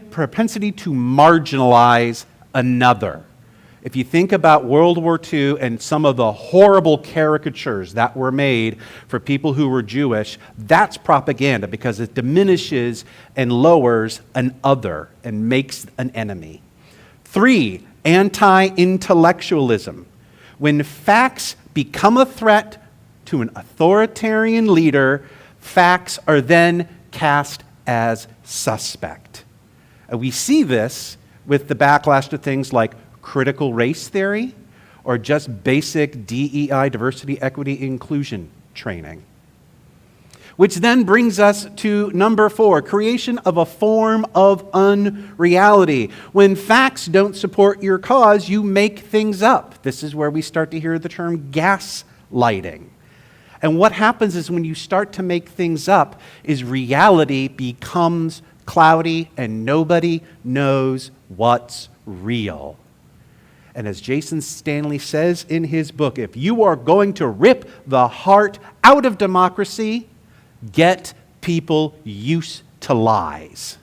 propensity to marginalize another. If you think about World War II and some of the horrible caricatures that were made for people who were Jewish, that's propaganda, because it diminishes and lowers an other and makes an enemy. 3, anti-intellectualism. When facts become a threat to an authoritarian leader, facts are then cast as suspect. And we see this with the backlash to things like critical race theory, or just basic DEI, diversity, equity, inclusion training. Which then brings us to number 4, creation of a form of unreality. When facts don't support your cause, you make things up. This is where we start to hear the term gaslighting. And what happens is when you start to make things up, is reality becomes cloudy and nobody knows what's real. And as Jason Stanley says in his book, if you are going to rip the heart out of democracy, get people used to lies.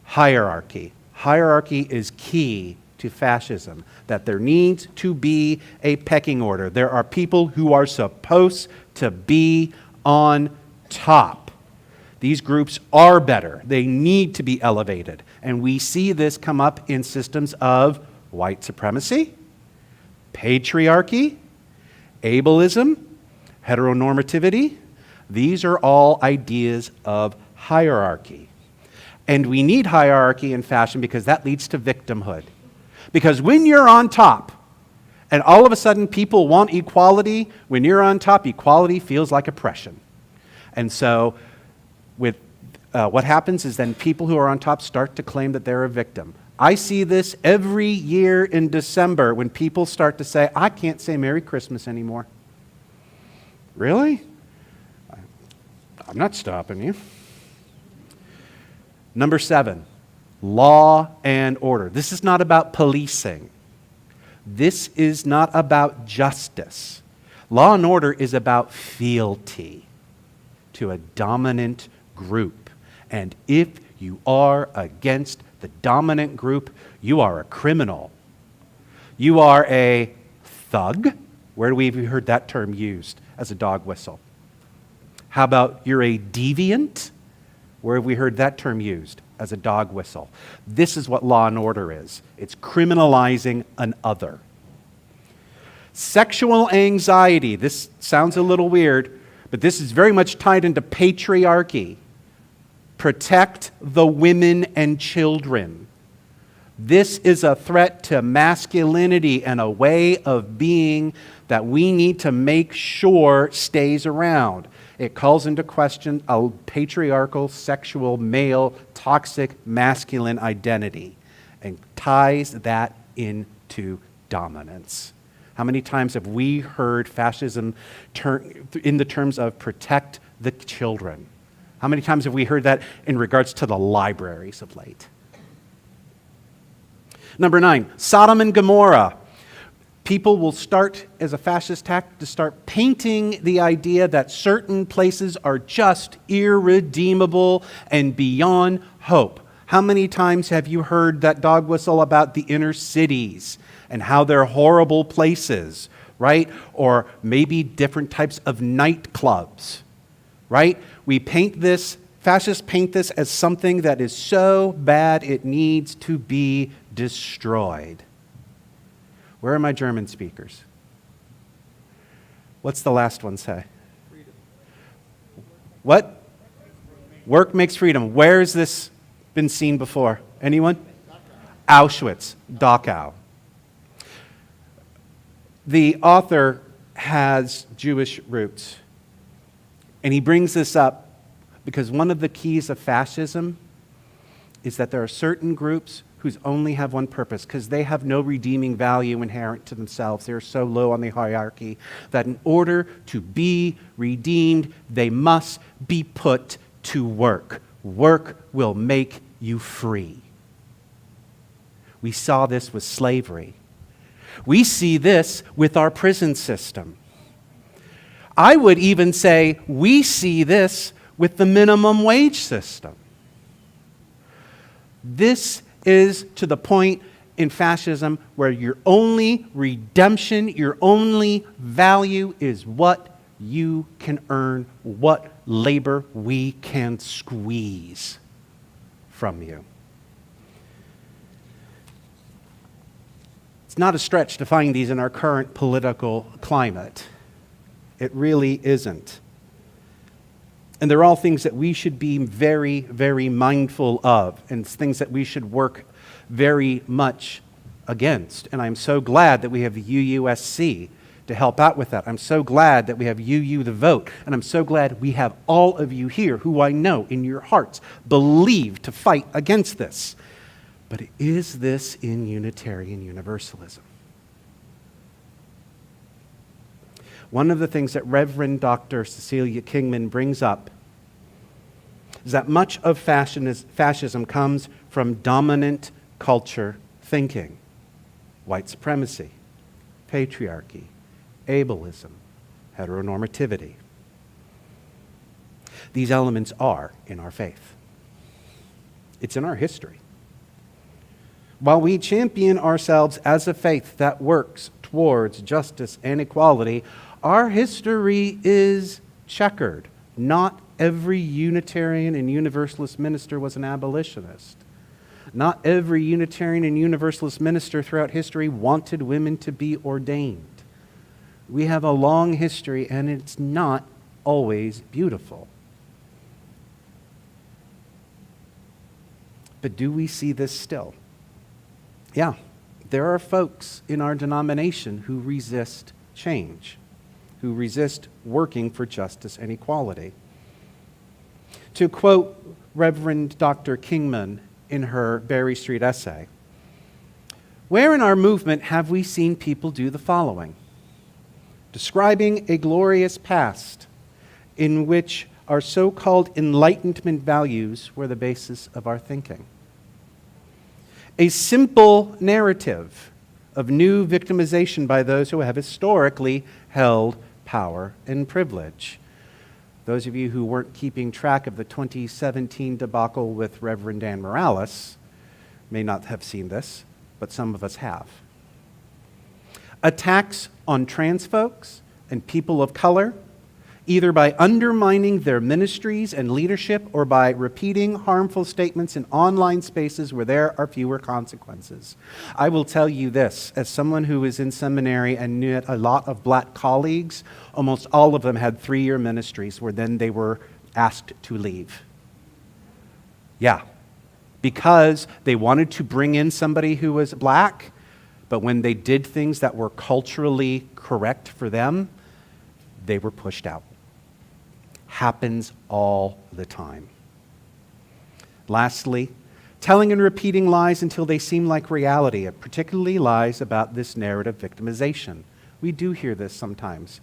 Hierarchy. Hierarchy is key to fascism, that there needs to be a pecking order. There are people who are supposed to be on top. These groups are better. They need to be elevated. And we see this come up in systems of white supremacy, patriarchy, ableism, heteronormativity. These are all ideas of hierarchy. And we need hierarchy in fashion because that leads to victimhood. Because when you're on top, and all of a sudden people want equality, when you're on top, equality feels like oppression. And so what happens is then people who are on top start to claim that they're a victim. I see this every year in December when people start to say, I can't say Merry Christmas anymore. Really? I'm not stopping you. Number 7, law and order. This is not about policing. This is not about justice. Law and order is about fealty to a dominant group. And if you are against the dominant group, you are a criminal. You are a thug. Where do we have heard that term used as a dog whistle? How about you're a deviant? Where have we heard that term used as a dog whistle? This is what law and order is. It's criminalizing an other. Sexual anxiety. This sounds a little weird, but this is very much tied into patriarchy. Protect the women and children. This is a threat to masculinity and a way of being that we need to make sure stays around. It calls into question a patriarchal, sexual, male, toxic, masculine identity and ties that into dominance. How many times have we heard fascism in the terms of protect the children? How many times have we heard that in regards to the libraries of late? Number 9, Sodom and Gomorrah. People will start, as a fascist tactic, to start painting the idea that certain places are just irredeemable and beyond hope. How many times have you heard that dog whistle about the inner cities and how they're horrible places? right? Or maybe different types of nightclubs, right? Fascists paint this as something that is so bad it needs to be destroyed. Where are my German speakers? What's the last one say? Freedom. What? Work makes freedom. Where has this been seen before? Anyone? Auschwitz, Dachau. The author has Jewish roots, and he brings this up because one of the keys of fascism is that there are certain groups whose only have one purpose, because they have no redeeming value inherent to themselves. They are so low on the hierarchy that in order to be redeemed, they must be put to work. Work will make you free. We saw this with slavery. We see this with our prison system. I would even say we see this with the minimum wage system. This is to the point in fascism where your only redemption, your only value is what you can earn, what labor we can squeeze from you. It's not a stretch to find these in our current political climate. It really isn't. And they're all things that we should be very, very mindful of, and things that we should work very much against. And I'm so glad that we have the UUFWC to help out with that. I'm so glad that we have UU the Vote, and I'm so glad we have all of you here who I know in your hearts believe to fight against this. But is this in Unitarian Universalism? One of the things that Reverend Dr. Cecilia Kingman brings up is that much of fascism comes from dominant culture thinking. White supremacy, patriarchy, ableism, heteronormativity. These elements are in our faith. It's in our history. While we champion ourselves as a faith that works towards justice and equality, our history is checkered. Not every Unitarian and Universalist minister was an abolitionist. Not every Unitarian and Universalist minister throughout history wanted women to be ordained. We have a long history, and it's not always beautiful. But do we see this still? Yeah, there are folks in our denomination who resist change, who resist working for justice and equality. To quote Reverend Dr. Kingman in her Berry Street essay, where in our movement have we seen people do the following? Describing a glorious past in which our so-called Enlightenment values were the basis of our thinking. A simple narrative of new victimization by those who have historically held power and privilege. Those of you who weren't keeping track of the 2017 debacle with Reverend Dan Morales may not have seen this, but some of us have. Attacks on trans folks and people of color, either by undermining their ministries and leadership or by repeating harmful statements in online spaces where there are fewer consequences. I will tell you this, as someone who was in seminary and knew a lot of black colleagues, almost all of them had 3-year ministries where then they were asked to leave. Yeah, because they wanted to bring in somebody who was black, but when they did things that were culturally correct for them, they were pushed out. Happens all the time. Lastly, telling and repeating lies until they seem like reality, particularly lies about this narrative victimization. We do hear this sometimes.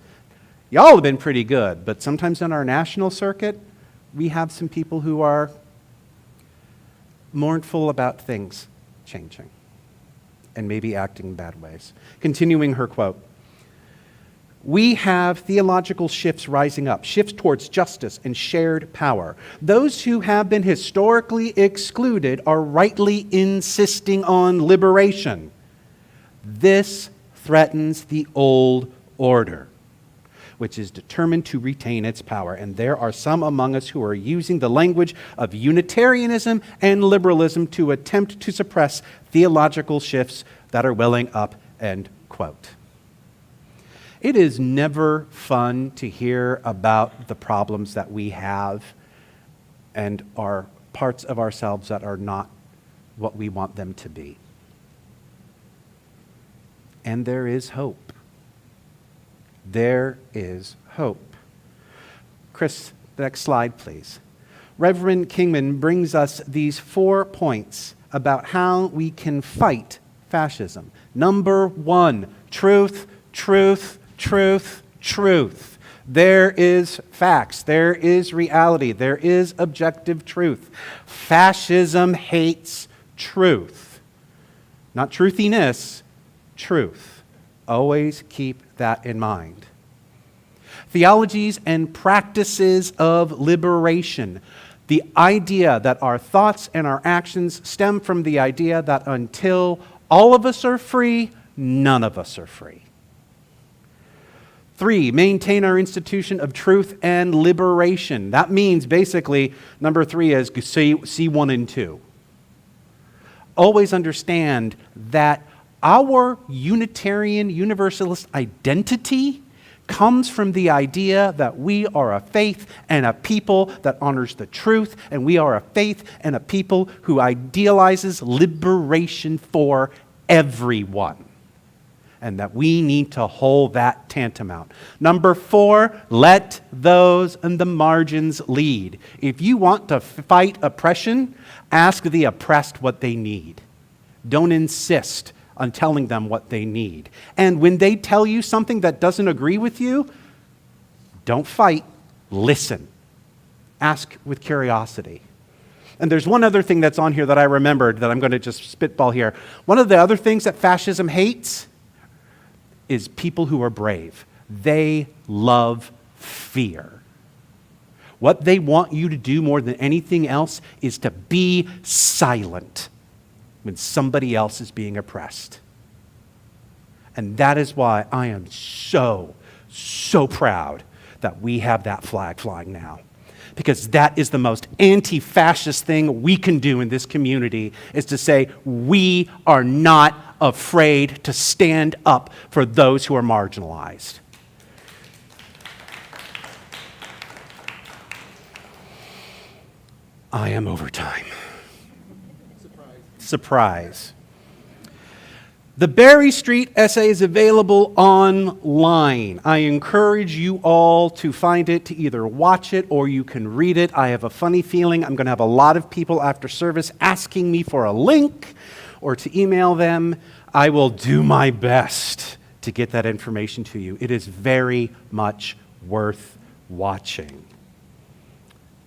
Y'all have been pretty good, but sometimes on our national circuit, we have some people who are mournful about things changing and maybe acting in bad ways. Continuing her quote, we have theological shifts rising up, shifts towards justice and shared power. Those who have been historically excluded are rightly insisting on liberation. This threatens the old order, which is determined to retain its power. And there are some among us who are using the language of Unitarianism and liberalism to attempt to suppress theological shifts that are welling up, end quote. It is never fun to hear about the problems that we have and are parts of ourselves that are not what we want them to be. And there is hope. There is hope. Chris, the next slide, please. Reverend Kingman brings us these 4 points about how we can fight fascism. Number 1, truth, truth, truth, truth. There is facts. There is reality. There is objective truth. Fascism hates truth. Not truthiness, truth. Always keep that in mind. Theologies and practices of liberation. The idea that our thoughts and our actions stem from the idea that until all of us are free, none of us are free. 3, maintain our institution of truth and liberation. That means basically, number 3 is C1 and 2. Always understand that our Unitarian Universalist identity comes from the idea that we are a faith and a people that honors the truth, and we are a faith and a people who idealizes liberation for everyone, and that we need to hold that tantamount. Number 4, let those in the margins lead. If you want to fight oppression, ask the oppressed what they need. Don't insist on telling them what they need. And when they tell you something that doesn't agree with you, don't fight, listen. Ask with curiosity. And there's one other thing that's on here that I remembered that I'm going to just spitball here. One of the other things that fascism hates is people who are brave. They love fear. What they want you to do more than anything else is to be silent when somebody else is being oppressed. And that is why I am so proud that we have that flag flying now. Because that is the most anti-fascist thing we can do in this community, is to say we are not afraid to stand up for those who are marginalized. I am over time. Surprise. The Berry Street essay is available online. I encourage you all to find it, to either watch it or you can read it. I have a funny feeling I'm going to have a lot of people after service asking me for a link or to email them. I will do my best to get that information to you. It is very much worth watching.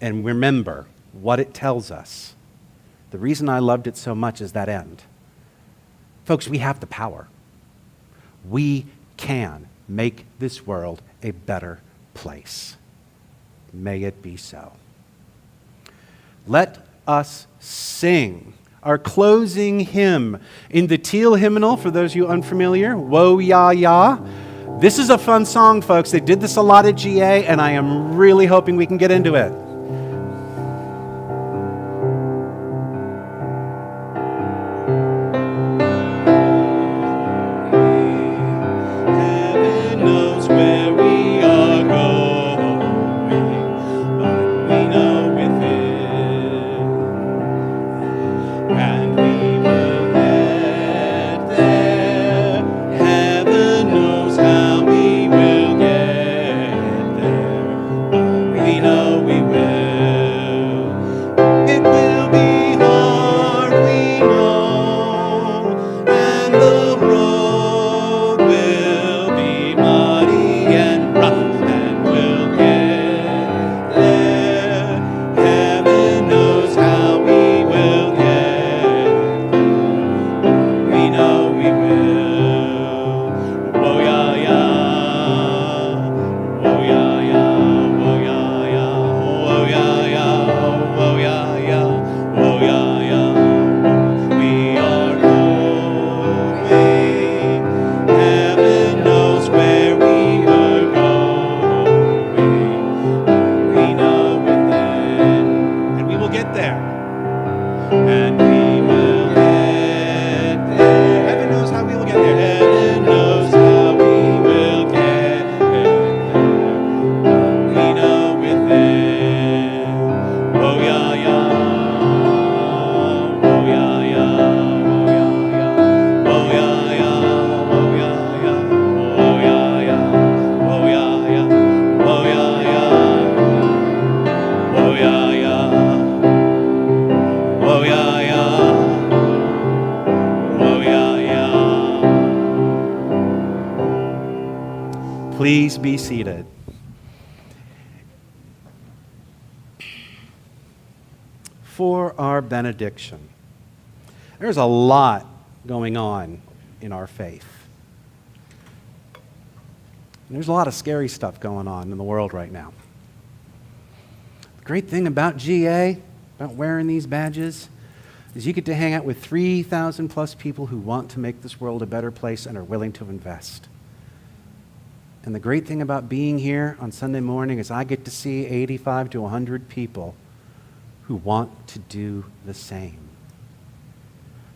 And remember what it tells us. The reason I loved it so much is that end. Folks, we have the power. We can make this world a better place. May it be so. Let us sing our closing hymn in the teal hymnal, for those of you unfamiliar, Woe Ya Ya. This is a fun song, folks. They did this a lot at GA, and I am really hoping we can get into it. We know we will. Please be seated. For our benediction. There's a lot going on in our faith. And there's a lot of scary stuff going on in the world right now. The great thing about GA, about wearing these badges, is you get to hang out with 3,000 plus people who want to make this world a better place and are willing to invest. And the great thing about being here on Sunday morning is I get to see 85 to 100 people who want to do the same.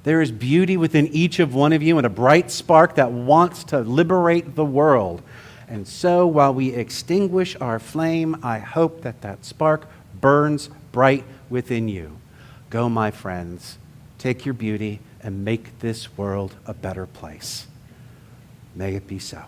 There is beauty within each of one of you and a bright spark that wants to liberate the world. And so while we extinguish our flame, I hope that that spark burns bright within you. Go, my friends, take your beauty and make this world a better place. May it be so.